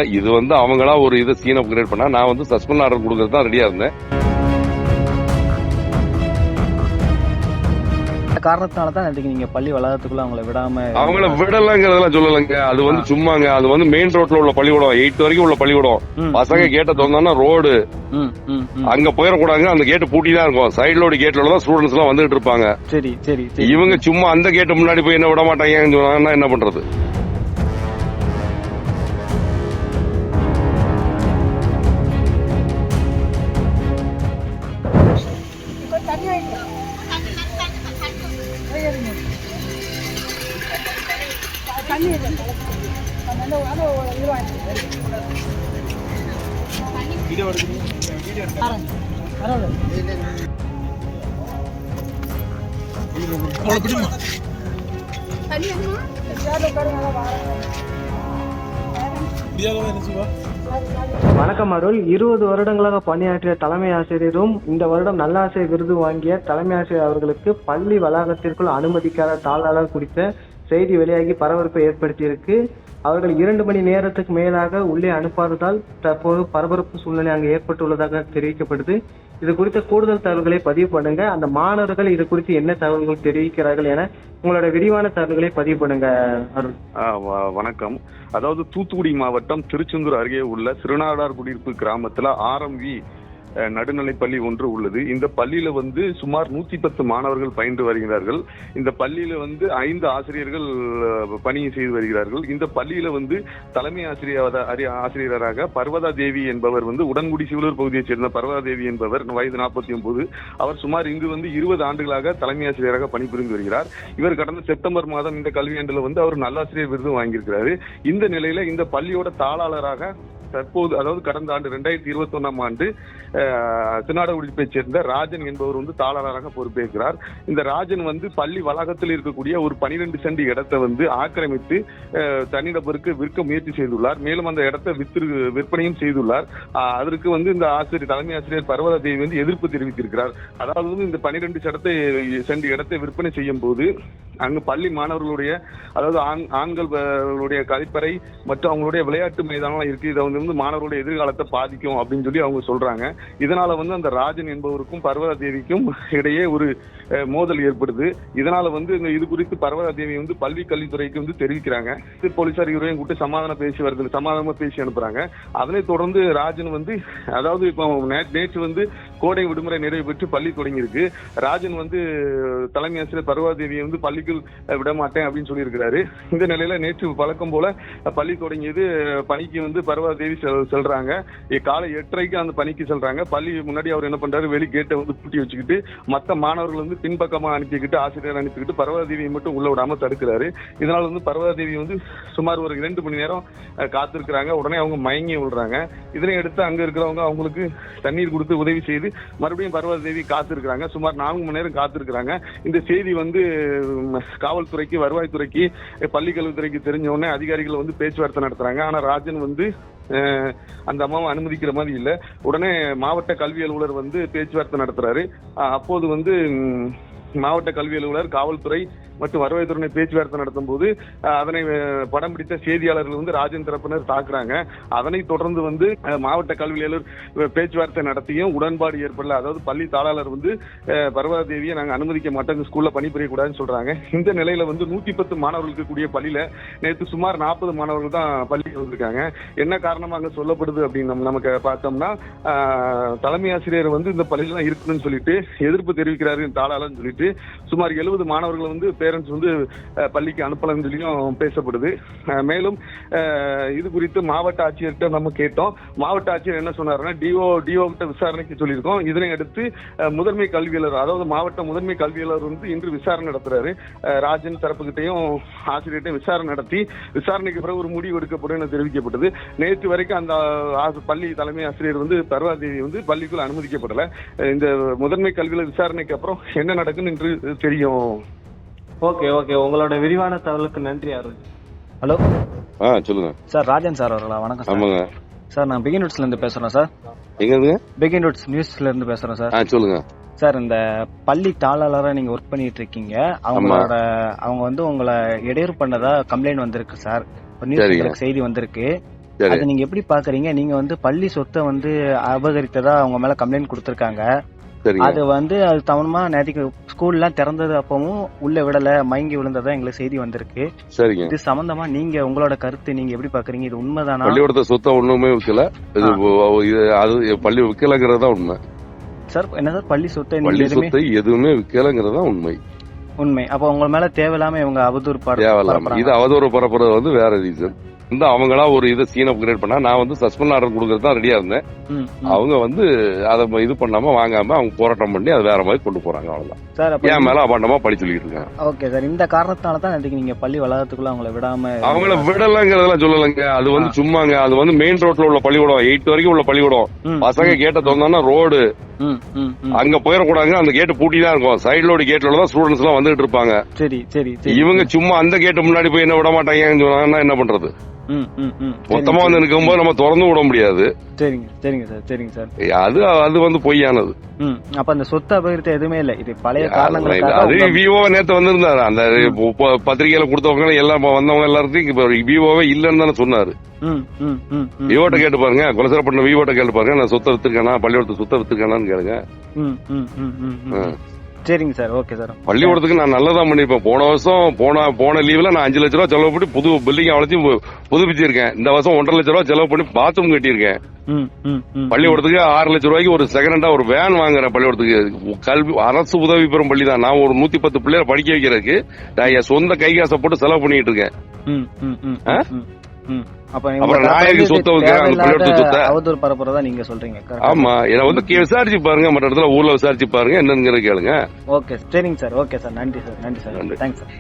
இது அவங்களா ஒரு இதை சீன் அப்கிரேட் பண்ணா நான் சஸ்பெண்ட் ஆர்டர் கொடுக்கறது தான் ரெடியா இருந்தேன். காரணத்தினாலதான் நீங்க பள்ளி வளாகத்துக்குள்ள அவங்கள விடலங்கிறதெல்லாம் சொல்லலங்க. அது சும்மாங்க. அது மெயின் ரோட்ல உள்ள பள்ளிக்கூடம், 8 வரைக்கும் உள்ள பள்ளிக்கூடம். பசங்க கேட்ட திறந்தா ரோடு அங்க போயிடக்கூடாது. அந்த கேட்டு பூட்டி தான் இருக்கும். சைட்லோட கேட்ல தான் ஸ்டூடெண்ட்ஸ் எல்லாம் வந்துட்டு இருப்பாங்க. சரி சரி. இவங்க சும்மா அந்த கேட்டு முன்னாடி போய் என்ன விட மாட்டாங்கன்னு சொன்னாங்கன்னா என்ன பண்றது? வணக்கம் அருள். 20 வருடங்களாக பணியாற்றிய தலைமை ஆசிரியரும் இந்த வருடம் நல்லாசிரியர் விருது வாங்கிய தலைமை ஆசிரியர் அவர்களுக்கு பள்ளி வளாகத்திற்குள் அனுமதிக்காத தாளாளர் குறித்த செய்தி வெளியாகி பரபரப்பை ஏற்படுத்தியிருக்கு. அவர்கள் 2 மணி நேரத்துக்கு மேலாக உள்ளே அனுப்பாததால் தற்போது பரபரப்பு சூழ்நிலை அங்கு ஏற்பட்டுள்ளதாக தெரிவிக்கப்படுது. இது குறித்த கூடுதல் தகவல்களை பதிவு பண்ணுங்க. அந்த மாணவர்கள் இது குறித்து என்ன தகவல்கள் தெரிவிக்கிறார்கள் என உங்களோட விரிவான தகவல்களை பதிவு பண்ணுங்க அருள். வணக்கம். அதாவது தூத்துக்குடி மாவட்டம் திருச்செந்தூர் அருகே உள்ள சிறுநாடார் குடியிருப்பு கிராமத்துல ஆர்எம்வி நடுநிலைப்பள்ளி ஒன்று உள்ளது. இந்த பள்ளியில சுமார் 110 மாணவர்கள் பயின்று வருகிறார்கள். இந்த பள்ளியில 5 ஆசிரியர்கள் பணி செய்து வருகிறார்கள். இந்த பள்ளியில தலைமை ஆசிரியராக பர்வதா தேவி என்பவர் உடன்குடி சிவலூர் பகுதியைச் சேர்ந்த பர்வதா தேவி என்பவர் வயது 49. அவர் சுமார் இங்கு 20 ஆண்டுகளாக தலைமை ஆசிரியராக பணிபுரிந்து வருகிறார். இவர் கடந்த செப்டம்பர் மாதம் இந்த கல்வியாண்டுல அவர் நல்லாசிரியர் விருது வாங்கியிருக்கிறாரு. இந்த நிலையில இந்த பள்ளியோட தாளாளராக தற்போது, அதாவது கடந்த ஆண்டு 2021ஆம் ஆண்டு திருநாடகுடிப்பை சேர்ந்த ராஜன் என்பவர் தாளாளராக பொறுப்பேற்கிறார். இந்த ராஜன் பள்ளி வளாகத்தில் இருக்கக்கூடிய ஒரு 12 சென்ட் இடத்தை ஆக்கிரமித்து தனிநபருக்கு விற்க முயற்சி செய்துள்ளார். மேலும் அந்த இடத்தை விற்பனையும் செய்துள்ளார். அதற்கு இந்த தலைமை ஆசிரியர் பர்வதா தேவி எதிர்ப்பு தெரிவித்திருக்கிறார். அதாவது இந்த 12 சென்ட் இடத்தை விற்பனை செய்யும் போது அங்கு பள்ளி மாணவர்களுடைய, அதாவது ஆண்களுடைய கழிப்பறை மற்றும் அவங்களுடைய விளையாட்டு மைதானம் இருக்கு. இதை மாணவர்களுடைய எதிர்காலத்தை பாதிக்கும் அப்படின்னு சொல்லி அவங்க சொல்றாங்க. இதனால அந்த ராஜன் என்பவருக்கும் பர்வதா தேவிக்கும் இடையே ஒரு மோதல் ஏற்படுது. இதனால இது குறித்து பர்வதா தேவி பள்ளி கல்வித்துறைக்கு தெரிவிக்கிறாங்க. போலீசார் இவரையும் கூட்டு சமாதானமா பேசி அனுப்புறாங்க. அதனை தொடர்ந்து ராஜன் அதாவது இப்போ நேற்று கோடை விடுமுறை நிறைவு பெற்று பள்ளி தொடங்கி இருக்கு. ராஜன் தலைமை ஆசிரியர் பர்வதா தேவியை பள்ளிக்குள் விட மாட்டேன் அப்படின்னு சொல்லி இருக்கிறாரு. இந்த நிலையில நேற்று வழக்கம் போல பள்ளி தொடங்கியது. பணிக்கு பர்வதா தேவி செல்றாங்க. காலை 8:30க்கு அந்த பணிக்கு செல்றாங்க. பள்ளி முன்னாடி அவர் என்ன பண்றாரு, வெளி கேட்டை பூட்டி வச்சுக்கிட்டு மற்ற மாணவர்கள் பின்பக்கமா அனுப்பிக்கிட்டு, ஆசிரியர் அனுப்பிக்கிட்டு பர்வதா தேவியை மட்டும் உள்ள விடாம தடுக்கிறாரு. இதனால பர்வதா தேவி சுமார் ஒரு 2 மணி நேரம் காத்திருக்கிறாங்க. உடனே அவங்க மயங்கி விடுறாங்க. இதனை அடுத்து அங்க இருக்கிறவங்க அவங்களுக்கு தண்ணீர் கொடுத்து உதவி செய்து மறுபடியும் பர்வதா தேவி காத்திருக்கிறாங்க. சுமார் 4 மணி நேரம் காத்திருக்கிறாங்க. இந்த செய்தி காவல்துறைக்கு, வருவாய்த்துறைக்கு, பள்ளி கல்வித்துறைக்கு தெரிஞ்ச உடனே அதிகாரிகள் பேச்சுவார்த்தை நடத்துறாங்க. ஆனா ராஜன் அந்த அம்மாவை அனுமதிக்கிற மாதிரி இல்ல. உடனே மாவட்ட கல்வி அலுவலர் பேச்சுவார்த்தை நடத்துறாரு. அப்போது மாவட்ட கல்வி அலுவலர், காவல்துறை மற்றும் வருவாய்த்துறை பேச்சுவார்த்தை நடத்தும் போது அதனை படம் பிடித்த செய்தியாளர்கள் ராஜன் தரப்பினர் தாக்குறாங்க. அதனை தொடர்ந்து மாவட்ட கல்வி அலுவலர் பேச்சுவார்த்தை நடத்தியும் உடன்பாடு ஏற்படல. அதாவது பள்ளி தாளாளர் பர்வதா தேவியை நாங்க அனுமதிக்க மாட்டோம், ஸ்கூல்ல பணிபுரிய கூடாதுன்னு சொல்றாங்க. இந்த நிலையில 110 மாணவர்களுக்கு கூடிய பள்ளியில நேற்று சுமார் 40 மாணவர்கள் தான் பள்ளிக்கு வந்திருக்காங்க. என்ன காரணமாக சொல்லப்படுது அப்படின்னு நமக்கு பார்த்தோம்னா, தலைமை ஆசிரியர் இந்த பள்ளியில தான் இருக்குன்னு சொல்லிட்டு எதிர்ப்பு தெரிவிக்கிறாரு தாளாளர்னு சொல்லிட்டு சுமார் 70 மாணவர்கள் பேரண்ட்ஸ் பள்ளிக்கு அனுப்பலன்னு சொல்லியும் பேசப்படுது. மேலும் இது குறித்து மாவட்ட ஆட்சியர்கிட்ட நம்ம கேட்டோம். மாவட்ட ஆட்சியர் என்ன சொன்னாருன்னா, டிஓ கிட்ட விசாரணைக்கு சொல்லியிருக்கோம். இதனை அடுத்து முதன்மை கல்வியாளர், அதாவது மாவட்ட முதன்மை கல்வியாளர் இன்று விசாரணை நடத்துறாரு. ராஜன் தரப்புகிட்டையும் ஆசிரியர்கிட்டையும் விசாரணை நடத்தி விசாரணைக்கு பிறகு ஒரு முடிவு எடுக்கப்படும் என தெரிவிக்கப்பட்டது. நேற்று வரைக்கும் அந்த பள்ளி தலைமை ஆசிரியர் பர்வதா தேவி பள்ளிக்குள் அனுமதிக்கப்படல. இந்த முதன்மை கல்வியாளர் விசாரணைக்கு அப்புறம் என்ன நடக்குன்னு என்று தெரியும். ஓகே ஓகே, உங்களோட விரிவான தகவலுக்கு நன்றி அருள். ஹலோ சொல்லுங்க சார். ராஜன் சார் அவர்களா? வணக்கம் சார். சார் நான் பிகின் ரூட்ஸ்ல இருந்து பேசுறேன் சார். எங்க? பிகின் ரூட்ஸ் நியூஸ்ல இருந்து பேசுறேன் சார். சொல்லுங்க சார். இந்த பள்ளி தாளாளரா நீங்க ஒர்க் பண்ணிட்டு இருக்கீங்க. அவங்க உங்களை இடையூறு பண்ணதா கம்ப்ளைண்ட் வந்திருக்கு சார். நியூஸ் செய்தி வந்திருக்கு. சரி. அது நீங்க எப்படி பாக்குறீங்க? நீங்க வந்து பள்ளி சொத்தை வந்து அபகரித்ததா அவங்க மேல கம்ப்ளைண்ட் கொடுத்திருக்காங்க. சரிங்க அது வந்து அது தவறுமா நேற்றுக்கு ஸ்கூல்லாம் திறந்தது அப்பவும் உள்ள விடல, மயங்கி விழுந்ததா எங்களுக்கு செய்தி வந்திருக்கு. சரிங்க. இது சம்பந்தமா நீங்க உங்களோட கருத்து நீங்க எப்படி பாக்குறீங்க? இது உண்மைதானா? பள்ளிக்கூடத்தை சொத்தை ஒண்ணுமே விற்கல. அது பள்ளி விற்கலங்கிறது தான் உண்மை. சார் என்ன சார் பள்ளி சொத்தை நீங்க பள்ளி எதுவுமே சொத்தை எதுவுமே விற்கலங்கிறது தான் உண்மை. உண்மை. அப்ப உங்க மேல தேவையில்லாம இவங்க அவதூறு தேவையில்லாம பரப்புறாங்க. இது அவதூறு பரப்புறது வந்து வேற ரீசன். வந்து அவங்களா ஒரு இதை சீன் அப்கிரேட் பண்ணா நான் வந்து சஸ்பெண்ட் ஆர்டர் கொடுக்கறது தான் ரெடியா இருந்தேன். அவங்க வந்து அதை இது பண்ணாம வாங்காம அவங்க போராட்டம் பண்ணி அது வேற மாதிரி கொண்டு போறாங்க. அவ்வளவுதான் சார். அப்ப என் மேல அபாண்டமா பழி சொல்லிட்டு இருக்காங்க. Okay sir. இந்த காரணத்தால தான் நேற்றுக்கு நீங்க பள்ளி வளாகத்துக்குள்ள அவங்கள விடாம அவங்கள விடலங்கிறதெல்லாம் சொல்லலைங்க. அது வந்து சும்மாங்க. அது வந்து மெயின் ரோட்ல உள்ள பள்ளிக்கூடம், 8 வரைக்கும் உள்ள பள்ளிக்கூடம். பசங்க கேட்ட திறந்தோம்னா ரோடு அங்க போயிடக்கூடாது. அந்த கேட்டு பூட்டி தான் இருக்கும். சைட்லோட கேட்ல தான் ஸ்டூடெண்ட்ஸ் எல்லாம் வந்துட்டு இருப்பாங்க. சரி சரி. இவங்க சும்மா அந்த கேட்டு முன்னாடி போய் என்ன விட மாட்டாங்கன்னு சொன்னாங்கன்னா என்ன பண்றது? மொத்தமா வந்து நிற்கும்போது நம்ம திறந்து விட முடியாது. சரிங்க சரிங்க சார். சரிங்க சார். அது வந்து பொய்யானது. அப்ப அந்த சொத்து அபகரித்த எதுவுமே இல்ல. இது பழைய அது காரணங்களுக்காக விவோ நேத்து வந்திருந்தாரு. அந்த பத்திரிகையில கொடுத்தவங்க எல்லாம் வந்தவங்க எல்லாத்தையும் விவோவே இல்லன்னு தானே சொன்னாரு. விவோட்ட கேட்டு பாருங்க. குலசரப்பட்டினம் விவோட்ட கேட்டு பாருங்க. நான் சொத்தை வித்துருக்கேனா, பள்ளிக்கூடத்தை சொத்தை வித்துருக்கேனான்னு கேளுங்க. சரிங்க சார். Okay sir. பள்ளிக்கூடத்துக்கு நான் நல்லதான் பண்ணிருப்பேன். போன வருஷம் போன லீவ்ல நான் 5 லட்ச ரூபா செலவு பண்ணி புது பில்டிங் அவ்வளத்தையும் புதுப்பிச்சிருக்கேன். இந்த வருஷம் 1.5 லட்ச ரூபா செலவு பண்ணி பாத்ரூம் கட்டியிருக்கேன். பள்ளிக்கூடத்துக்கு 6 லட்சம் ரூபாய்க்கு ஒரு செகண்டா ஒரு வேன் வாங்குறேன். பள்ளிக்கூடத்துக்கு கல்வி அரசு உதவி பெறும் பள்ளி தான். நான் ஒரு 110 பிள்ளைகளை படிக்க வைக்கிறதுக்கு நான் என் சொந்த கை காசை போட்டு செலவு பண்ணிட்டு இருக்கேன். அப்புறம் நாயகி சொத்தை அவதூறு பரப்புறதா நீங்க சொல்றீங்க. ஆமா, என்ன வந்து விசாரிச்சு பாருங்க. மற்ற இடத்துல ஊர்ல விசாரிச்சு பாருங்க என்னன்னு கேளுங்க. ஓகே சரிங்க சார். Okay sir. நன்றி சார். நன்றி சார். Thanks sir.